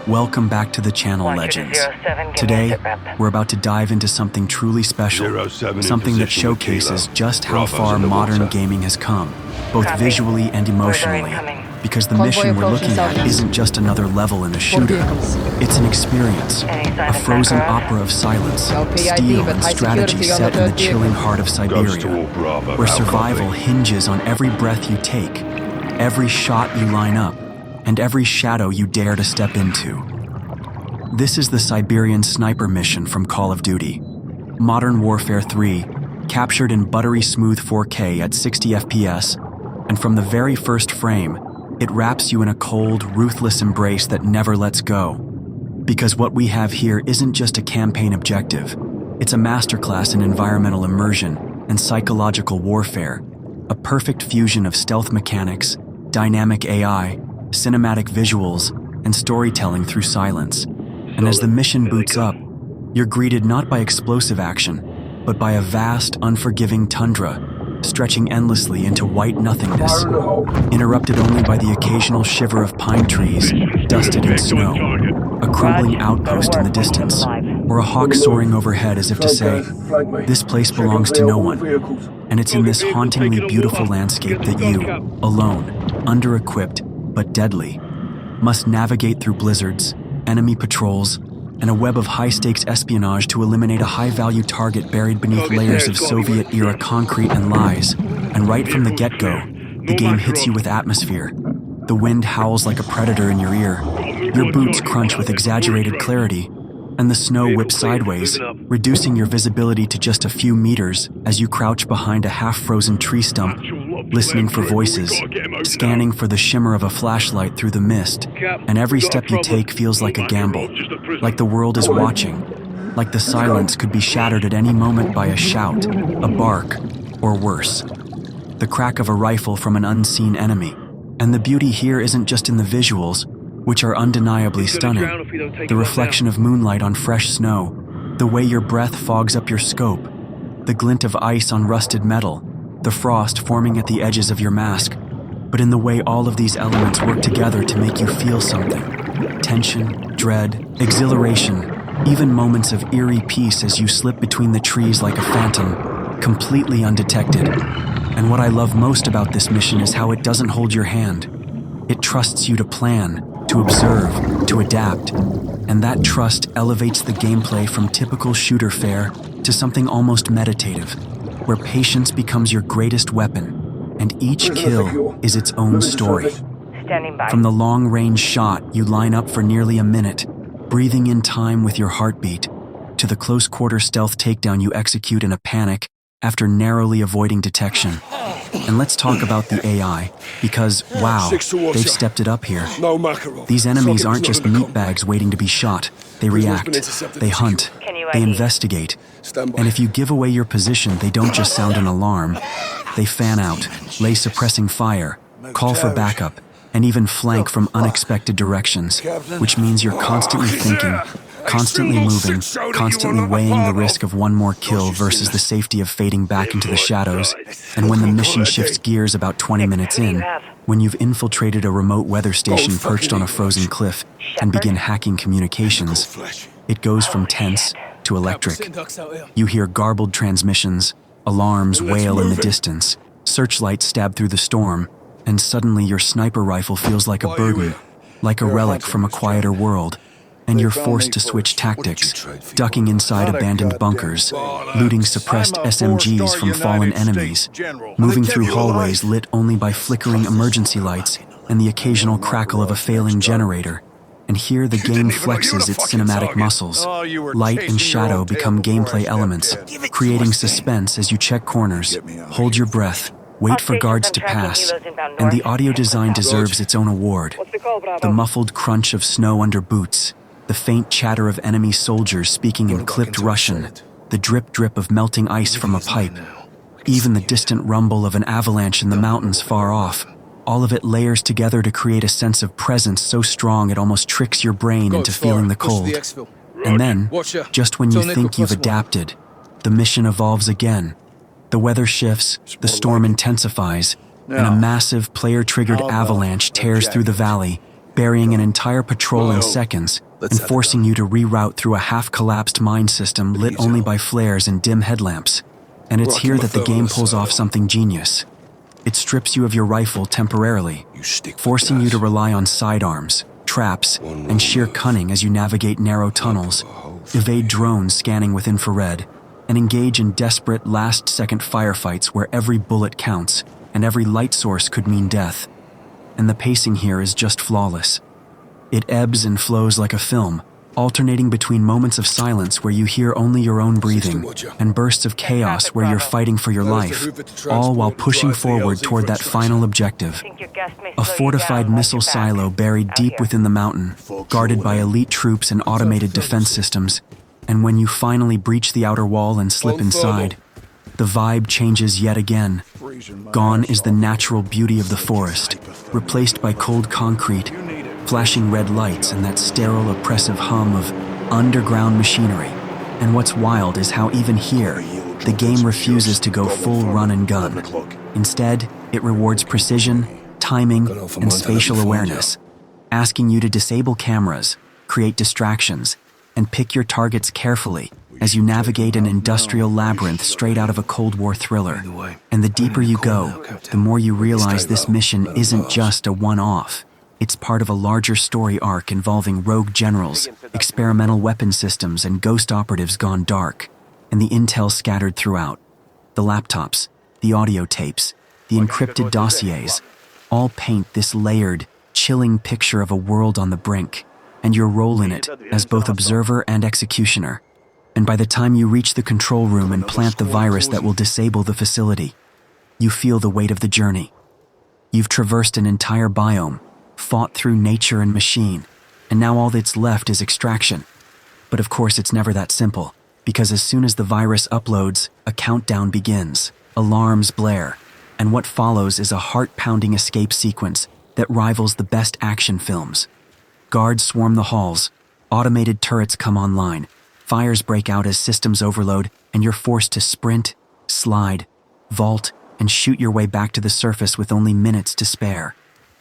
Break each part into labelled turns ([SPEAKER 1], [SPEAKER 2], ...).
[SPEAKER 1] Welcome back to the channel, Legends. Today, we're about to dive into something truly special, something that showcases just how far modern gaming has come, both visually and emotionally. Because the mission we're looking at isn't just another level in a shooter, it's an experience, a frozen opera of silence, steel and strategy set in the chilling heart of Siberia, where survival hinges on every breath you take, every shot you line up, and every shadow you dare to step into. This is the Siberian Sniper mission from Call of Duty. Modern Warfare 3, captured in buttery smooth 4K at 60 FPS, and from the very first frame, it wraps you in a cold, ruthless embrace that never lets go. Because what we have here isn't just a campaign objective, it's a masterclass in environmental immersion and psychological warfare, a perfect fusion of stealth mechanics, dynamic AI, cinematic visuals, and storytelling through silence. And as the mission boots up, you're greeted not by explosive action, but by a vast, unforgiving tundra, stretching endlessly into white nothingness, interrupted only by the occasional shiver of pine trees, dusted in snow, a crumbling outpost in the distance, or a hawk soaring overhead as if to say, "This place belongs to no one." And it's in this hauntingly beautiful landscape that you, alone, under-equipped, but deadly, must navigate through blizzards, enemy patrols, and a web of high-stakes espionage to eliminate a high-value target buried beneath layers of Soviet-era concrete and lies. And right from the get-go, the game hits you with atmosphere. The wind howls like a predator in your ear, your boots crunch with exaggerated clarity, and the snow whips sideways, reducing your visibility to just a few meters as you crouch behind a half-frozen tree stump, listening for voices, scanning for the shimmer of a flashlight through the mist, and every step you take feels like a gamble, like the world is watching, like the silence could be shattered at any moment by a shout, a bark, or worse, the crack of a rifle from an unseen enemy. And the beauty here isn't just in the visuals, which are undeniably stunning, the reflection of moonlight on fresh snow, the way your breath fogs up your scope, the glint of ice on rusted metal, the frost forming at the edges of your mask, but in the way all of these elements work together to make you feel something. Tension, dread, exhilaration, even moments of eerie peace as you slip between the trees like a phantom, completely undetected. And what I love most about this mission is how it doesn't hold your hand. It trusts you to plan, to observe, to adapt, and that trust elevates the gameplay from typical shooter fare to something almost meditative, where patience becomes your greatest weapon, and each kill is its own story. From the long-range shot you line up for nearly a minute, breathing in time with your heartbeat, to the close-quarter stealth takedown you execute in a panic after narrowly avoiding detection. And let's talk about the AI, because, wow, they've stepped it up here. These enemies aren't just meatbags waiting to be shot. They react, they hunt, they investigate. And if you give away your position, they don't just sound an alarm. They fan out, lay suppressing fire, call for backup, and even flank from unexpected directions, which means you're constantly thinking, constantly moving, constantly weighing the risk of one more kill versus the safety of fading back into the shadows. And when the mission shifts gears about 20 minutes in, when you've infiltrated a remote weather station perched on a frozen cliff and begin hacking communications, it goes from tense to electric. You hear garbled transmissions, alarms wail in the distance, searchlights stab through the storm, and suddenly your sniper rifle feels like a burden, like a relic from a quieter world. And you're forced to switch tactics, ducking inside abandoned bunkers, looting suppressed SMGs from fallen enemies, moving through hallways lit only by flickering emergency lights and the occasional crackle of a failing generator. And here the game flexes its cinematic muscles. Light and shadow become gameplay elements, creating suspense as you check corners, hold your breath, wait for guards to pass, and the audio design deserves its own award. The muffled crunch of snow under boots, the faint chatter of enemy soldiers speaking in clipped Russian, the drip-drip of melting ice from a pipe, even the distant rumble of an avalanche in the mountains far off. All of it layers together to create a sense of presence so strong it almost tricks your brain into feeling the cold. And then, just when you think you've adapted, the mission evolves again. The weather shifts, the storm intensifies, and a massive player-triggered avalanche tears through the valley, burying an entire patrol in seconds and forcing you to reroute through a half-collapsed mine system lit only by flares and dim headlamps. And it's here that the game pulls off something genius. It strips you of your rifle temporarily, forcing you to rely on sidearms, traps, and sheer cunning as you navigate narrow tunnels, evade drones scanning with infrared, and engage in desperate last-second firefights where every bullet counts and every light source could mean death. And the pacing here is just flawless. It ebbs and flows like a film, alternating between moments of silence where you hear only your own breathing and bursts of chaos where you're fighting for your life, all while pushing forward toward that final objective. A fortified missile silo buried deep within the mountain, guarded by elite troops and automated defense systems. And when you finally breach the outer wall and slip inside, the vibe changes yet again. Gone is the natural beauty of the forest, replaced by cold concrete, flashing red lights, and that sterile, oppressive hum of underground machinery. And what's wild is how even here, the game refuses to go full run and gun. Instead, it rewards precision, timing, and spatial awareness, asking you to disable cameras, create distractions, and pick your targets carefully as you navigate an industrial labyrinth straight out of a Cold War thriller. And the deeper you go, the more you realize this mission isn't just a one-off. It's part of a larger story arc involving rogue generals, experimental weapon systems, and ghost operatives gone dark, and the intel scattered throughout. The laptops, the audio tapes, the encrypted dossiers, all paint this layered, chilling picture of a world on the brink, and your role in it as both observer and executioner. And by the time you reach the control room and plant the virus that will disable the facility, you feel the weight of the journey. You've traversed an entire biome, fought through nature and machine, and now all that's left is extraction. But of course it's never that simple, because as soon as the virus uploads, a countdown begins, alarms blare, and what follows is a heart-pounding escape sequence that rivals the best action films. Guards swarm the halls, automated turrets come online, fires break out as systems overload, and you're forced to sprint, slide, vault, and shoot your way back to the surface with only minutes to spare.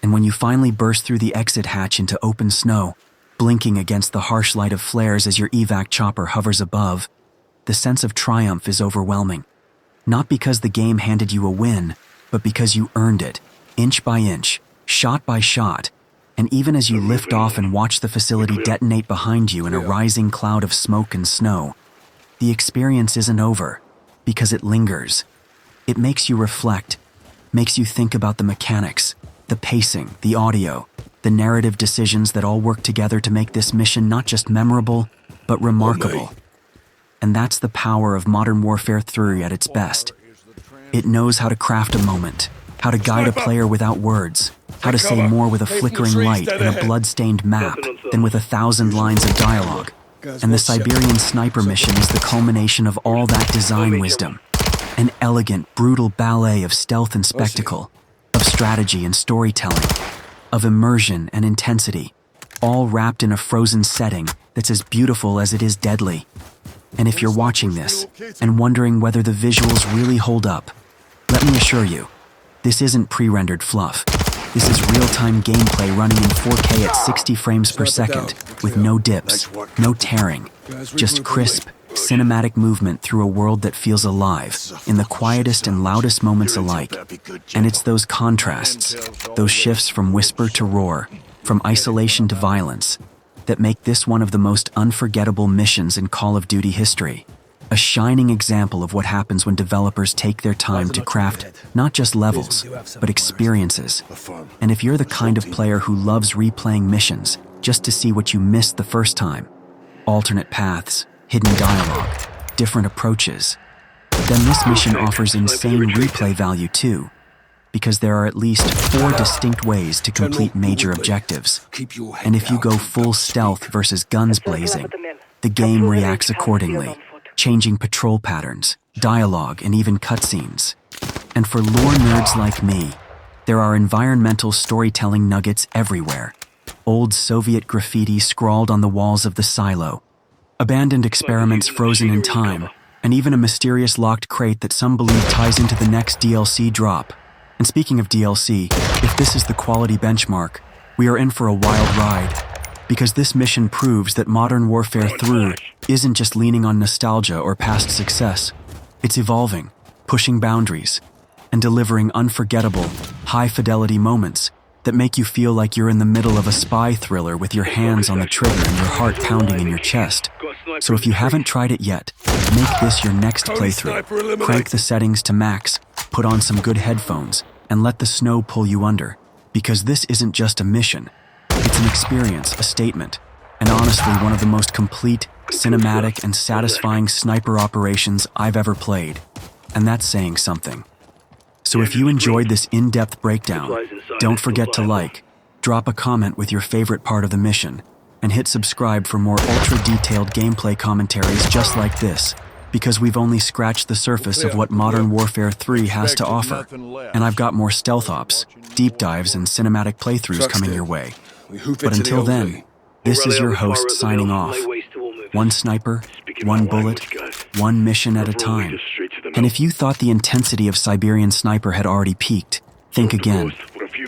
[SPEAKER 1] And when you finally burst through the exit hatch into open snow, blinking against the harsh light of flares as your evac chopper hovers above, the sense of triumph is overwhelming. Not because the game handed you a win, but because you earned it, inch by inch, shot by shot. And even as you lift off and watch the facility detonate behind you in a rising cloud of smoke and snow, the experience isn't over, because it lingers. It makes you reflect, makes you think about the mechanics, the pacing, the audio, the narrative decisions that all work together to make this mission not just memorable, but remarkable. And that's the power of Modern Warfare 3 at its best. It knows how to craft a moment, how to guide a player without words, how to say more with a flickering light and a blood-stained map than with 1,000 lines of dialogue. And the Siberian Sniper mission is the culmination of all that design wisdom. An elegant, brutal ballet of stealth and spectacle, of strategy and storytelling, of immersion and intensity, all wrapped in a frozen setting that's as beautiful as it is deadly. And if you're watching this and wondering whether the visuals really hold up, let me assure you, this isn't pre-rendered fluff. This is real-time gameplay running in 4K at 60 frames per second, with no dips, no tearing, just crisp, cinematic movement through a world that feels alive, in the quietest and loudest moments alike. And it's those contrasts, those shifts from whisper to roar, from isolation to violence, that make this one of the most unforgettable missions in Call of Duty history. A shining example of what happens when developers take their time to craft not just levels, but experiences. And if you're the kind of player who loves replaying missions just to see what you missed the first time, alternate paths, hidden dialogue, different approaches, then this mission offers insane replay value too, because there are at least 4 distinct ways to complete major objectives. And if you go full stealth versus guns blazing, the game reacts accordingly, changing patrol patterns, dialogue, and even cutscenes. And for lore nerds like me, there are environmental storytelling nuggets everywhere. Old Soviet graffiti scrawled on the walls of the silo, abandoned experiments frozen in time, and even a mysterious locked crate that some believe ties into the next DLC drop. And speaking of DLC, if this is the quality benchmark, We are in for a wild ride, because this mission proves that Modern Warfare 3 isn't just leaning on nostalgia or past success. It's evolving, pushing boundaries, and delivering unforgettable, high-fidelity moments that make you feel like you're in the middle of a spy thriller with your hands on the trigger and your heart pounding in your chest. So if you haven't tried it yet, make this your next playthrough. Crank the settings to max, put on some good headphones, and let the snow pull you under. Because this isn't just a mission. It's an experience, a statement, and honestly one of the most complete, cinematic, and satisfying sniper operations I've ever played. And that's saying something. So if you enjoyed this in-depth breakdown, don't forget to like, drop a comment with your favorite part of the mission, and hit subscribe for more ultra-detailed gameplay commentaries just like this, because we've only scratched the surface of what Modern Warfare 3 has to offer, and I've got more stealth ops, deep dives, and cinematic playthroughs coming your way. But until then, this is your host signing off. One sniper, one bullet, one mission at a time. And if you thought the intensity of Siberian Sniper had already peaked, think again.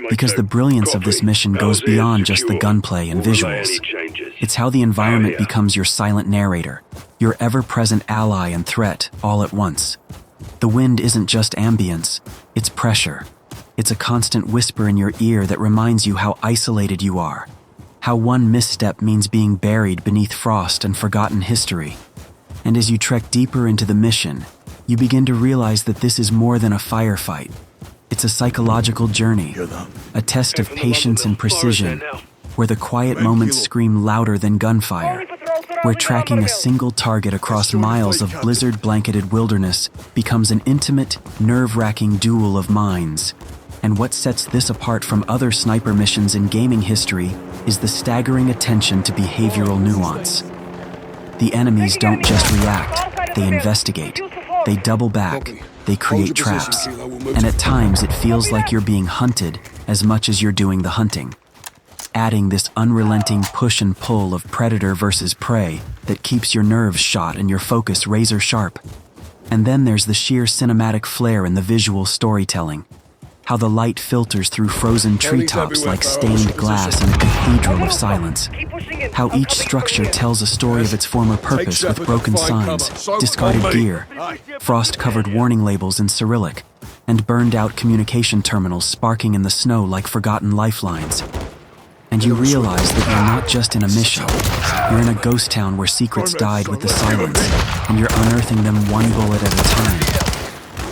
[SPEAKER 1] Because the brilliance of this mission goes beyond just the gunplay and visuals. It's how the environment becomes your silent narrator, your ever-present ally and threat all at once. The wind isn't just ambience, it's pressure. It's a constant whisper in your ear that reminds you how isolated you are, how one misstep means being buried beneath frost and forgotten history. And as you trek deeper into the mission, you begin to realize that this is more than a firefight. It's a psychological journey, a test of patience and precision, where the quiet moments scream louder than gunfire, where tracking a single target across miles of blizzard-blanketed wilderness becomes an intimate, nerve-wracking duel of minds. And what sets this apart from other sniper missions in gaming history is the staggering attention to behavioral nuance. The enemies don't just react, they investigate, they double back, they create traps, and at times it feels like you're being hunted as much as you're doing the hunting. Adding this unrelenting push and pull of predator versus prey that keeps your nerves shot and your focus razor sharp. And then there's the sheer cinematic flair in the visual storytelling. How the light filters through frozen treetops like stained glass in a cathedral of silence. How each structure tells a story of its former purpose with broken signs, discarded gear, frost-covered warning labels in Cyrillic, and burned-out communication terminals sparking in the snow like forgotten lifelines. And you realize that you're not just in a mission. You're in a ghost town where secrets died with the silence, and you're unearthing them one bullet at a time.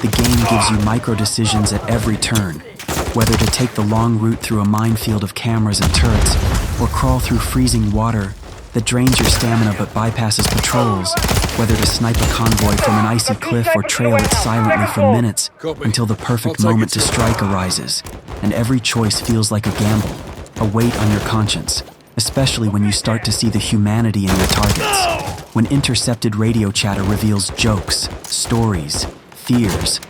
[SPEAKER 1] The game gives you micro-decisions at every turn, whether to take the long route through a minefield of cameras and turrets, or crawl through freezing water that drains your stamina but bypasses patrols, whether to snipe a convoy from an icy cliff or trail it silently for minutes until the perfect moment to strike arises, and every choice feels like a gamble, a weight on your conscience, especially when you start to see the humanity in your targets. When intercepted radio chatter reveals jokes, stories, fears.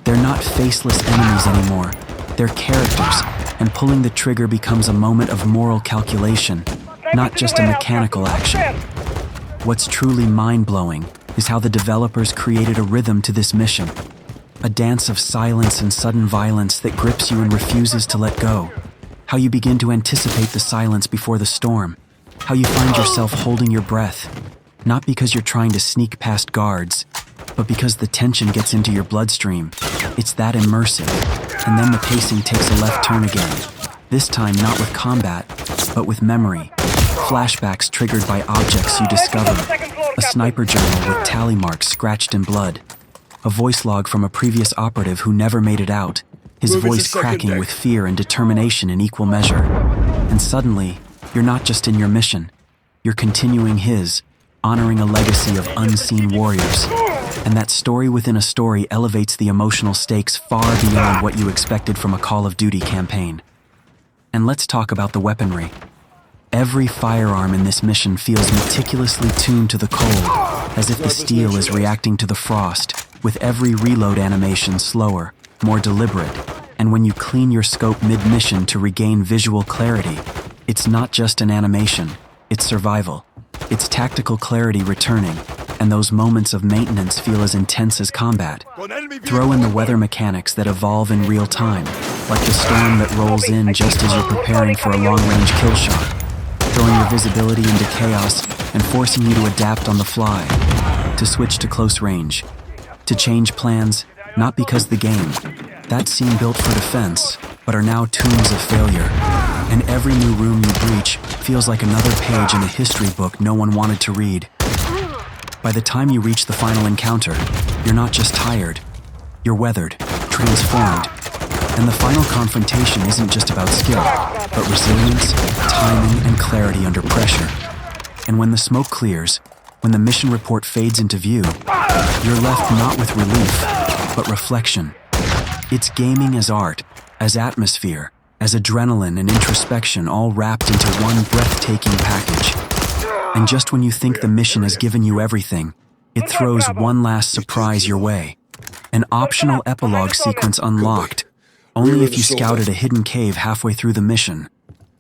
[SPEAKER 1] They're not faceless enemies anymore. They're characters, and pulling the trigger becomes a moment of moral calculation, not just a mechanical action. What's truly mind-blowing is how the developers created a rhythm to this mission. A dance of silence and sudden violence that grips you and refuses to let go. How you begin to anticipate the silence before the storm. How you find yourself holding your breath, not because you're trying to sneak past guards, but because the tension gets into your bloodstream. It's that immersive. And then the pacing takes a left turn again. This time not with combat, but with memory. Flashbacks triggered by objects you discover. A sniper journal with tally marks scratched in blood. A voice log from a previous operative who never made it out, his voice cracking with fear and determination in equal measure. And suddenly, you're not just in your mission. You're continuing his, honoring a legacy of unseen warriors. And that story within a story elevates the emotional stakes far beyond what you expected from a Call of Duty campaign. And let's talk about the weaponry. Every firearm in this mission feels meticulously tuned to the cold, as if the steel is reacting to the frost, with every reload animation slower, more deliberate. And when you clean your scope mid-mission to regain visual clarity, it's not just an animation, it's survival. It's tactical clarity returning, and those moments of maintenance feel as intense as combat. Throw in the weather mechanics that evolve in real time, like the storm that rolls in just as you're preparing for a long-range kill shot, throwing your visibility into chaos and forcing you to adapt on the fly, to switch to close range, to change plans, not because the game, that seemed built for defense, but are now tombs of failure. And every new room you breach feels like another page in a history book no one wanted to read. By the time you reach the final encounter, you're not just tired, you're weathered, transformed. And the final confrontation isn't just about skill, but resilience, timing, and clarity under pressure. And when the smoke clears, when the mission report fades into view, you're left not with relief, but reflection. It's gaming as art, as atmosphere, as adrenaline and introspection all wrapped into one breathtaking package. And just when you think the mission has given you everything, it throws one last surprise your way. An optional epilogue sequence unlocked, only if you scouted a hidden cave halfway through the mission,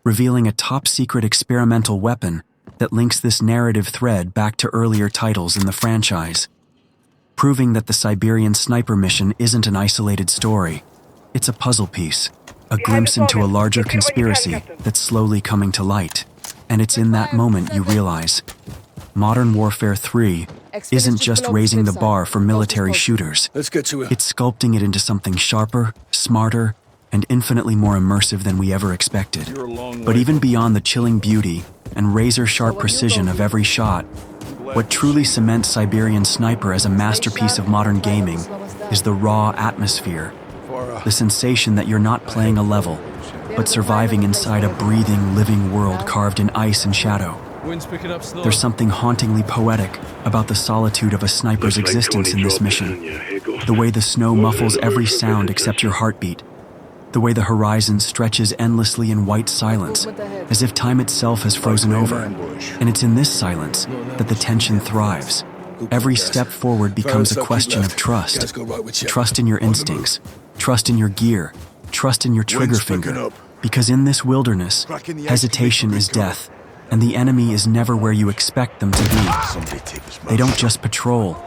[SPEAKER 1] revealing a top-secret experimental weapon that links this narrative thread back to earlier titles in the franchise, proving that the Siberian Sniper mission isn't an isolated story. It's a puzzle piece, a glimpse into a larger conspiracy that's slowly coming to light. And it's in that moment you realize, Modern Warfare 3 isn't just raising the bar for military shooters.
[SPEAKER 2] Let's get to it.
[SPEAKER 1] It's sculpting it into something sharper, smarter, and infinitely more immersive than we ever expected. But even beyond the chilling beauty and razor-sharp precision of every shot, what truly cements Siberian Sniper as a masterpiece of modern gaming is the raw atmosphere, the sensation that you're not playing a level, but surviving inside a breathing, living world carved in ice and shadow. There's something hauntingly poetic about the solitude of a sniper's existence in this mission. The way the snow muffles every sound except your heartbeat. The way the horizon stretches endlessly in white silence, as if time itself has frozen over. And it's in this silence that the tension thrives. Every step forward becomes a question of trust. Trust in your instincts, trust in your gear, trust in your trigger finger. Because in this wilderness, hesitation is death, and the enemy is never where you expect them to be. They don't just patrol.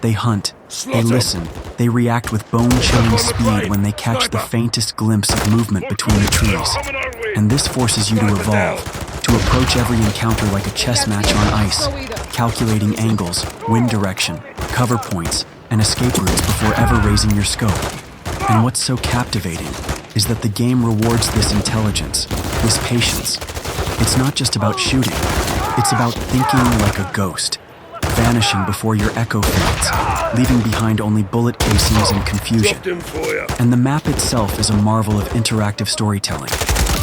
[SPEAKER 1] They hunt, they listen, they react with bone-chilling speed when they catch the faintest glimpse of movement between the trees. And this forces you to evolve, to approach every encounter like a chess match on ice, calculating angles, wind direction, cover points, and escape routes before ever raising your scope. And what's so captivating is that the game rewards this intelligence, this patience. It's not just about shooting, it's about thinking like a ghost, vanishing before your echo fades, leaving behind only bullet casings and confusion. And the map itself is a marvel of interactive storytelling,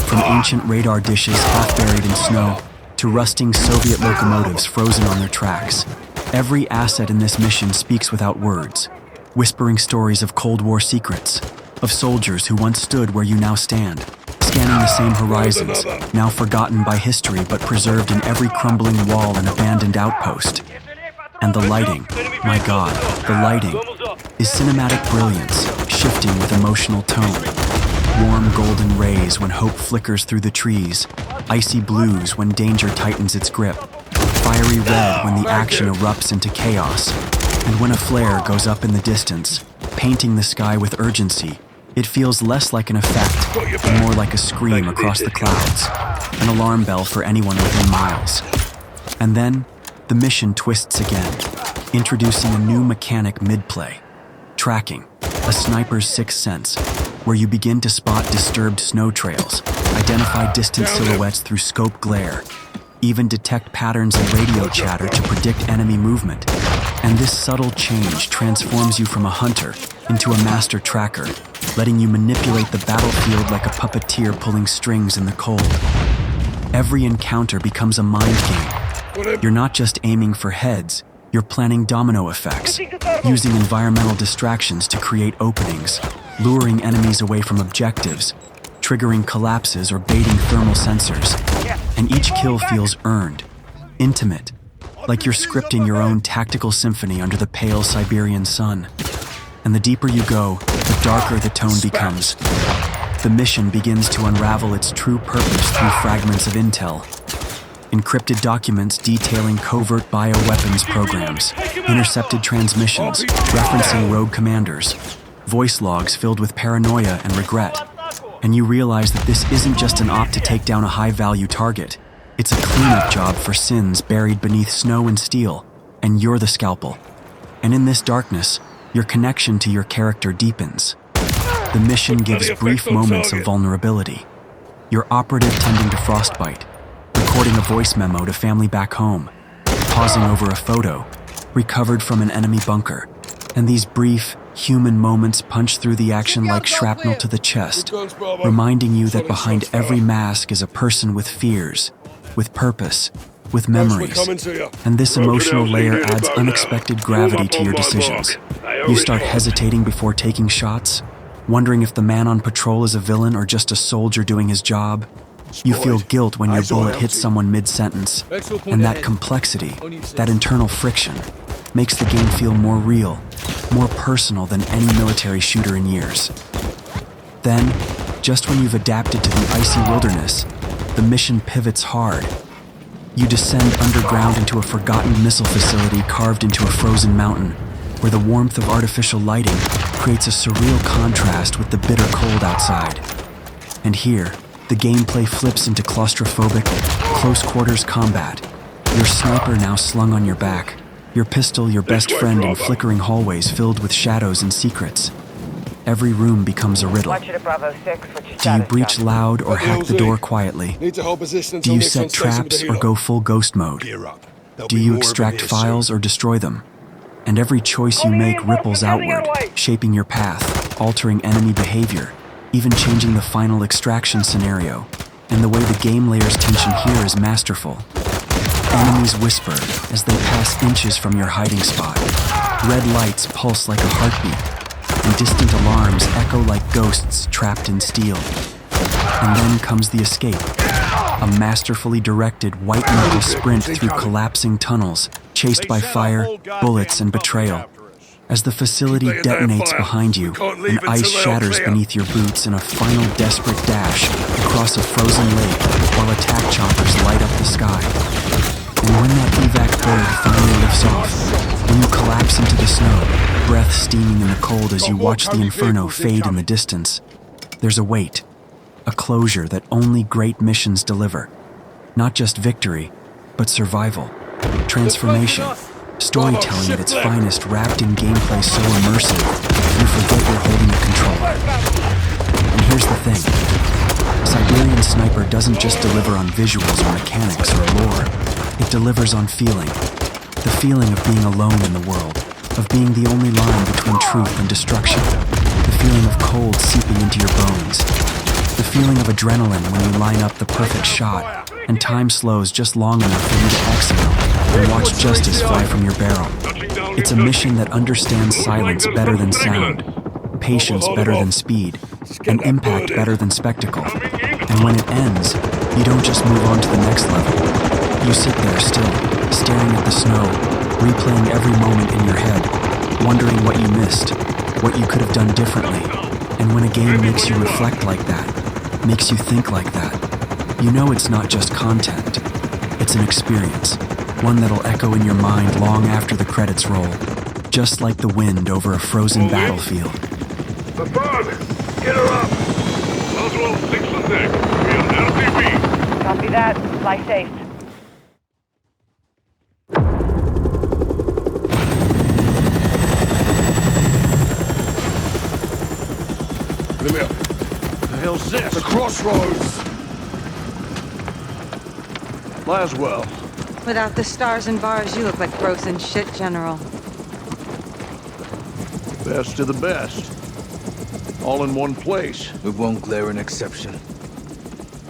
[SPEAKER 1] from ancient radar dishes half buried in snow to rusting Soviet locomotives frozen on their tracks. Every asset in this mission speaks without words, whispering stories of Cold War secrets, of soldiers who once stood where you now stand, scanning the same horizons, now forgotten by history but preserved in every crumbling wall and abandoned outpost. And the lighting, my God, the lighting, is cinematic brilliance, shifting with emotional tone. Warm golden rays when hope flickers through the trees, icy blues when danger tightens its grip, fiery red when the action erupts into chaos, and when a flare goes up in the distance, painting the sky with urgency. It feels less like an effect and more like a scream across the clouds, an alarm bell for anyone within miles. And then, the mission twists again, introducing a new mechanic mid-play, tracking, a sniper's sixth sense, where you begin to spot disturbed snow trails, identify distant silhouettes through scope glare, even detect patterns in radio chatter to predict enemy movement. And this subtle change transforms you from a hunter into a master tracker, letting you manipulate the battlefield like a puppeteer pulling strings in the cold. Every encounter becomes a mind game. You're not just aiming for heads, you're planning domino effects, using environmental distractions to create openings, luring enemies away from objectives, triggering collapses or baiting thermal sensors. And each kill feels earned, intimate, like you're scripting your own tactical symphony under the pale Siberian sun. And the deeper you go, the darker the tone becomes. The mission begins to unravel its true purpose through fragments of intel. Encrypted documents detailing covert bioweapons programs, intercepted transmissions referencing rogue commanders, voice logs filled with paranoia and regret, and you realize that this isn't just an op to take down a high-value target. It's a cleanup job for sins buried beneath snow and steel, and you're the scalpel. And in this darkness, your connection to your character deepens. The mission gives brief moments of vulnerability. Your operative tending to frostbite, recording a voice memo to family back home, pausing over a photo, recovered from an enemy bunker. And these brief, human moments punch through the action like shrapnel to the chest, reminding you that behind every mask is a person with fears, with purpose, with memories. And this emotional layer adds unexpected gravity to your decisions. You start hesitating before taking shots, wondering if the man on patrol is a villain or just a soldier doing his job. You feel guilt when your bullet hits someone mid-sentence, and that complexity, that internal friction, makes the game feel more real, more personal than any military shooter in years. Then, just when you've adapted to the icy wilderness, the mission pivots hard. You descend underground into a forgotten missile facility carved into a frozen mountain, where the warmth of artificial lighting creates a surreal contrast with the bitter cold outside. And here, the gameplay flips into claustrophobic, close-quarters combat. Your sniper now slung on your back, your pistol your best friend in flickering hallways filled with shadows and secrets. Every room becomes a riddle. Do you breach loud or hack the door quietly? Do you set traps or go full ghost mode? Do you extract files or destroy them? And every choice you make ripples outward, shaping your path, altering enemy behavior, even changing the final extraction scenario. And the way the game layers tension here is masterful. Enemies whisper as they pass inches from your hiding spot. Red lights pulse like a heartbeat, and distant alarms echo like ghosts trapped in steel. And then comes the escape, a masterfully directed white-knuckle sprint through collapsing tunnels, chased by fire, bullets, and betrayal. As the facility detonates behind you, and ice shatters beneath your boots in a final desperate dash across a frozen lake while attack choppers light up the sky. And when that evac bird finally lifts off, when you collapse into the snow, breath steaming in the cold as you watch the inferno fade in the distance, there's a weight, a closure that only great missions deliver. Not just victory, but survival, transformation, storytelling at its finest wrapped in gameplay so immersive, you forget you're holding a controller. And here's the thing. Siberian Sniper doesn't just deliver on visuals or mechanics or lore. It delivers on feeling. The feeling of being alone in the world, of being the only line between truth and destruction. The feeling of cold seeping into your bones. The feeling of adrenaline when you line up the perfect shot, and time slows just long enough for you to exhale and watch justice fly from your barrel. It's a mission that understands silence better than sound, patience better than speed, and impact better than spectacle. And when it ends, you don't just move on to the next level. You sit there still, staring at the snow, replaying every moment in your head, wondering what you missed, what you could have done differently. And when a game makes you reflect like that, makes you think like that, you know it's not just content. It's an experience, one that'll echo in your mind long after the credits roll, just like the wind over a frozen battlefield.
[SPEAKER 2] The bird! Get her up! Oswald 6 on deck. We are LTV.
[SPEAKER 3] Copy that. Fly safe.
[SPEAKER 2] Come here. The hell's this? The crossroads! Laswell.
[SPEAKER 4] Without the stars and bars, you look like frozen shit, General.
[SPEAKER 2] Best of the best. All in one place.
[SPEAKER 5] We won't glare an exception.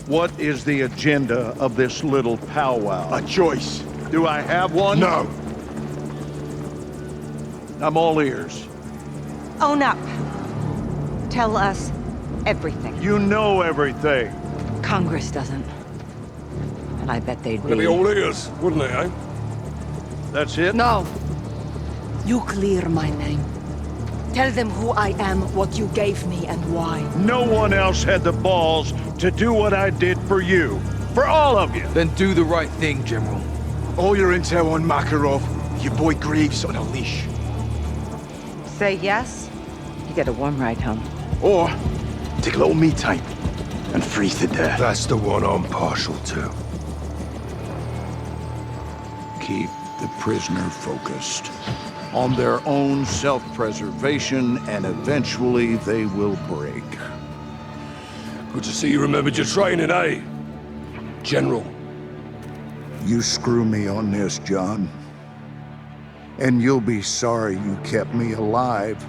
[SPEAKER 2] What is the agenda of this little powwow? A choice. Do I have one? No. I'm all ears.
[SPEAKER 4] Own up. Tell us everything.
[SPEAKER 2] You know everything.
[SPEAKER 4] Congress doesn't. And I bet they'd
[SPEAKER 2] They'd be all ears, wouldn't they, eh? That's it?
[SPEAKER 4] No. You clear my name. Tell them who I am, what you gave me, and why.
[SPEAKER 2] No one else had the balls to do what I did for you. For all of you.
[SPEAKER 5] Then do the right thing, General.
[SPEAKER 6] All your intel on Makarov, your boy Greaves on a leash.
[SPEAKER 4] Say yes, you get a warm ride home.
[SPEAKER 6] Or take a little me time. and freeze to death.
[SPEAKER 3] That's the one I'm partial to.
[SPEAKER 2] Keep the prisoner focused on their own self-preservation, and eventually they will break.
[SPEAKER 3] Good to see you remembered your training, eh? General.
[SPEAKER 2] You screw me on this, John, and you'll be sorry you kept me alive.